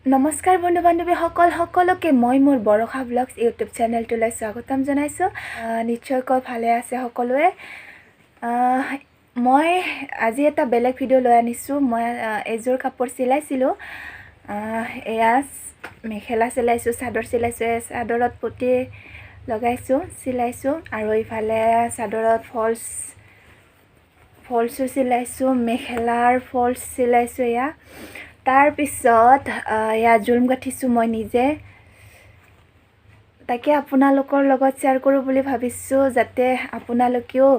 নমস্কাৰ বন্ধু বান্ধৱী সকলোকে মই মোৰ বৰষা ব্লগছ ইউটিউব চেনেলটোলৈ স্বাগতম জনাইছোঁ। নিশ্চয়কৈ ভালে আছে সকলোৱে। মই আজি এটা বেলেগ ভিডিঅ' লৈ আনিছোঁ। মই এযোৰ কাপোৰ চিলাইছিলোঁ। এয়া মেখেলা চিলাইছোঁ, চাদৰ চিলাইছোঁ। চাদৰত পটি লগাইছোঁ, চিলাইছোঁ আৰু ইফালে চাদৰত ফলছো চিলাইছোঁ, মেখেলাৰ ফলছ চিলাইছোঁ। এয়া তাৰপিছত এয়া জুলুম গাঠিছোঁ মই নিজে। তাকে আপোনালোকৰ লগত শ্বেয়াৰ কৰোঁ বুলি ভাবিছোঁ, যাতে আপোনালোকেও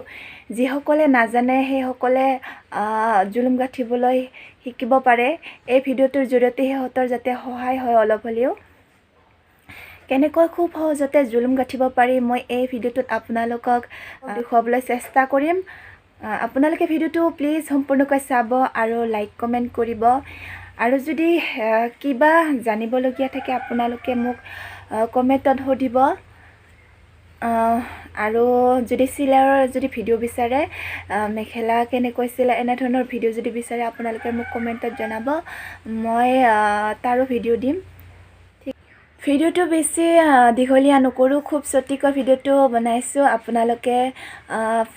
যিসকলে নাজানে সেইসকলে জুলুম গাঠিবলৈ শিকিব পাৰে। এই ভিডিঅ'টোৰ জৰিয়তে সিহঁতৰ যাতে সহায় হয় অলপ হ'লেও। কেনেকৈ খুব সহজতে জুলুম গাঠিব পাৰি মই এই ভিডিঅ'টোত আপোনালোকক দেখুৱাবলৈ চেষ্টা কৰিম। আপোনালোকে ভিডিঅ'টো প্লিজ সম্পূৰ্ণকৈ চাব আৰু লাইক কমেণ্ট কৰিব। আৰু যদি কিবা জানিবলগীয়া থাকে আপোনালোকে মোক কমেণ্টত সুধিব। আৰু যদি চিলাইৰ ভিডিঅ' বিচাৰে, মেখেলা কেনেকৈ চিলাই এনেধৰণৰ ভিডিঅ' যদি বিচাৰে আপোনালোকে মোক কমেণ্টত জনাব, মই তাৰো ভিডিঅ' দিম। ভিডিঅ'টো বেছি দীঘলীয়া নকৰোঁ, খুব চুটিকৈ ভিডিঅ'টো বনাইছোঁ। আপোনালোকে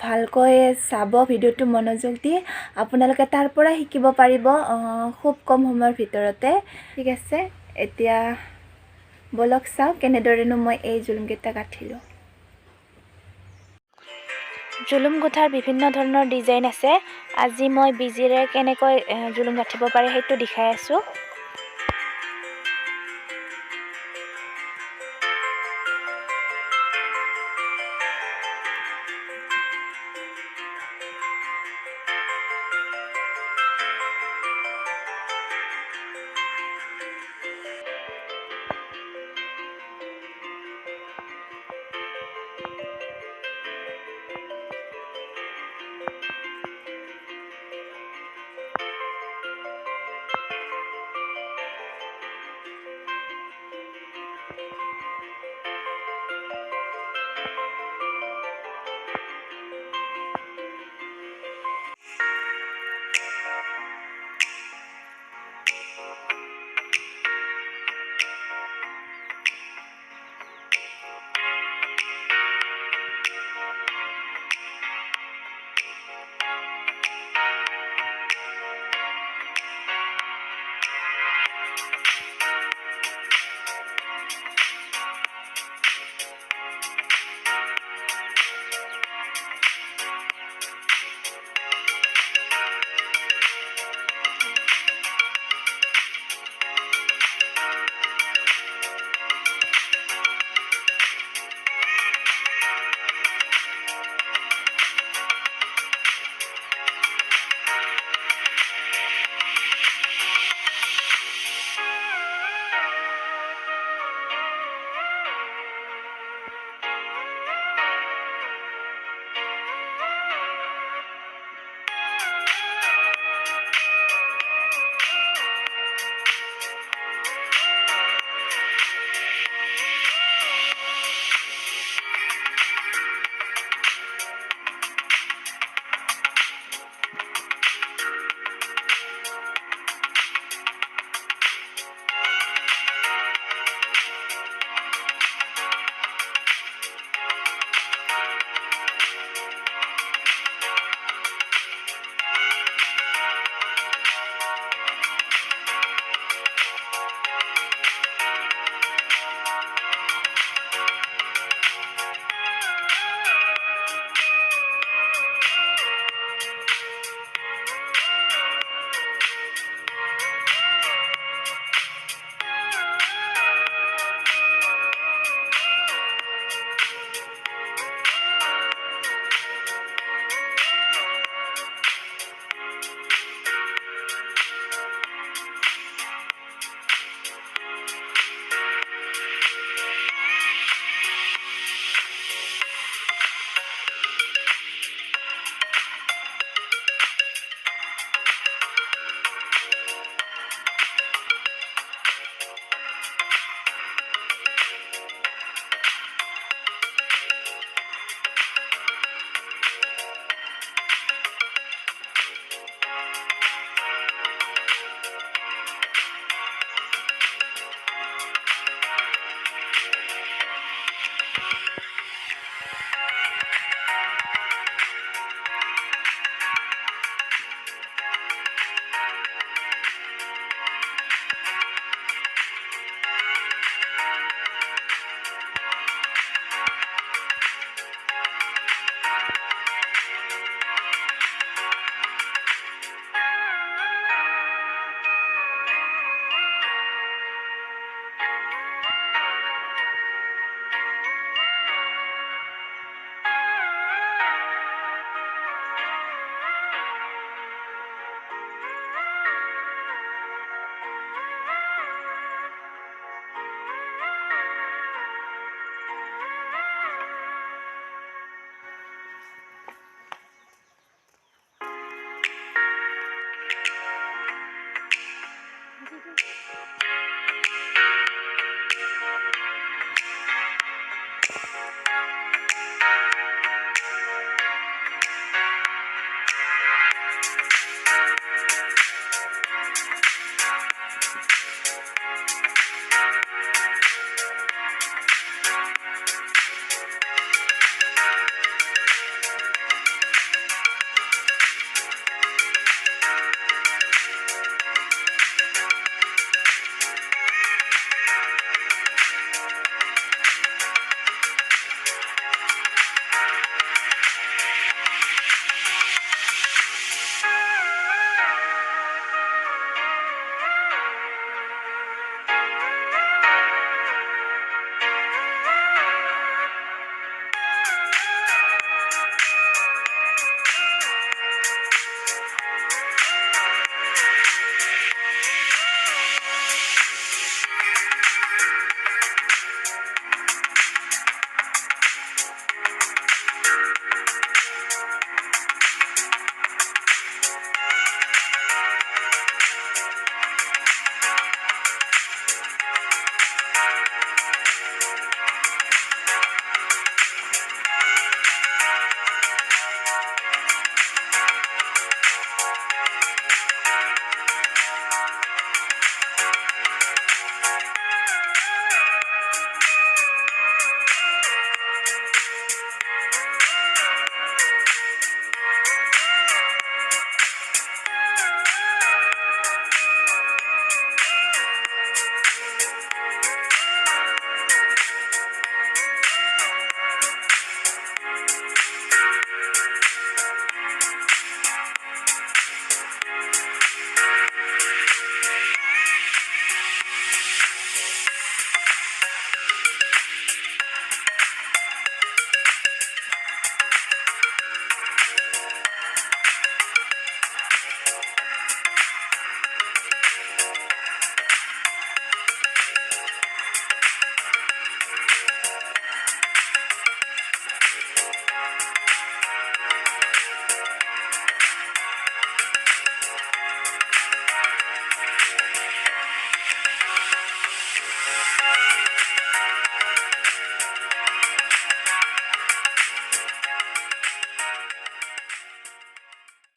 ভালকৈ চাব, ভিডিঅ'টো মনোযোগ দি আপোনালোকে তাৰ পৰা শিকিব পাৰিব খুব কম সময়ৰ ভিতৰতে। ঠিক আছে, এতিয়া বলক চাওঁ কেনেদৰেনো মই এই জুলুমকেইটা গাঠিলোঁ। জুলুম গোঠাৰ বিভিন্ন ধৰণৰ ডিজাইন আছে। আজি মই বিজিৰে কেনেকৈ জুলুম গাঠিব পাৰে সেইটো দেখাই আছোঁ।